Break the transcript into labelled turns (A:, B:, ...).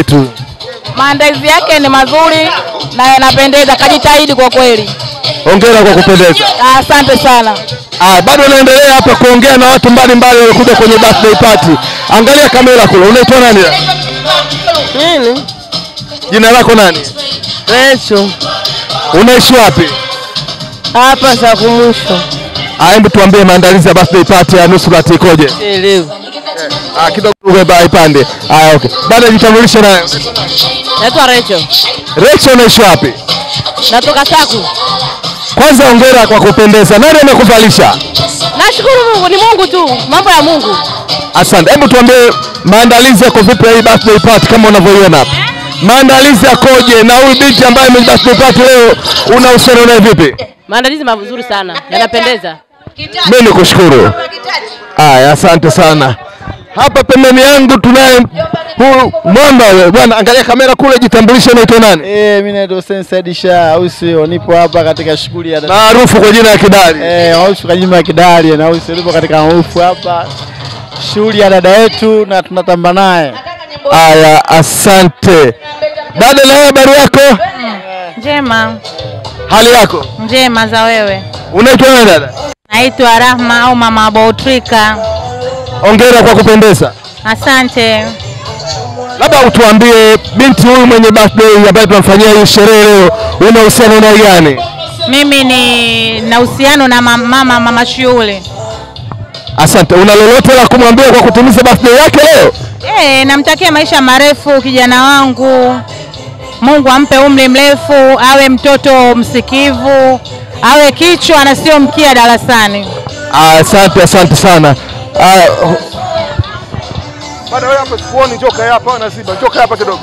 A: yetu?
B: Maandalizi yake ni mazuri na yanapendeza, kajitahidi kwa kweli.
A: Hongera kwa kupendeza.
B: Asante sana.
A: Bado naendelea hapa kuongea na watu mbalimbali waliokuja kwenye birthday party. Angalia kamera kule. Unaitwa nani?
C: Nini?
A: Jina lako nani?
C: Recho.
A: Unaishi wapi?
C: Hapa Sakumusho.
A: Hebu tuambie maandalizi ya birthday party ya Nusrat ikoje?
C: Elewa.
A: Kidogo ubeba ipande. Okay. Baada jitambulishe nayo.
C: Naitwa Recho.
A: Recho, unaishi wapi?
C: Natoka Saku.
A: Kwanza hongera kwa kupendeza. Nani amekuvalisha?
C: Nashukuru Mungu, ni Mungu tu. Mambo ya Mungu.
A: Asante. Hebu tuambie maandalizi yako vipi hii birthday party kama unavyoiona hapa? Maandalizi yakoje na huyu binti ambaye ni birthday party leo unahusiana naye vipi?
C: Maandalizi mazuri sana. Yanapendeza.
A: Mimi nikushukuru. Asante sana. Hapa pembeni yangu tunaye huyu mwamba bwana, angalia kamera kule, jitambulishe unaitwa nani?
D: Mimi naitwa Said Shah, au sio? Nipo hapa katika shughuli ya
A: maarufu kwa jina la Kidali.
D: Maarufu kwa jina la Kidali, na sio nipo katika maarufu hapa shughuli ya dada yetu na tunatamba naye.
A: Asante. Dada, na habari yako?
B: Njema.
A: Hali yako?
B: Njema, za wewe?
A: Unaitwa nani dada?
B: Naitwa Rahma au Mama Bautrika.
A: Hongera kwa kupendeza.
B: Asante.
A: Labda utuambie binti huyu mwenye birthday ambaye tunamfanyia hii sherehe leo unahusiana na gani?
B: Mimi ni na uhusiano na mama shule.
A: Asante. Una lolote la kumwambia kwa kutimiza birthday yake leo?
B: Namtakia maisha marefu kijana wangu. Mungu ampe umri mrefu, awe mtoto msikivu, awe kichwa na sio mkia darasani.
A: Asante sana. Bado wewe hapa sikuoni, njoka hapa na Simba. Njoka hapa kidogo.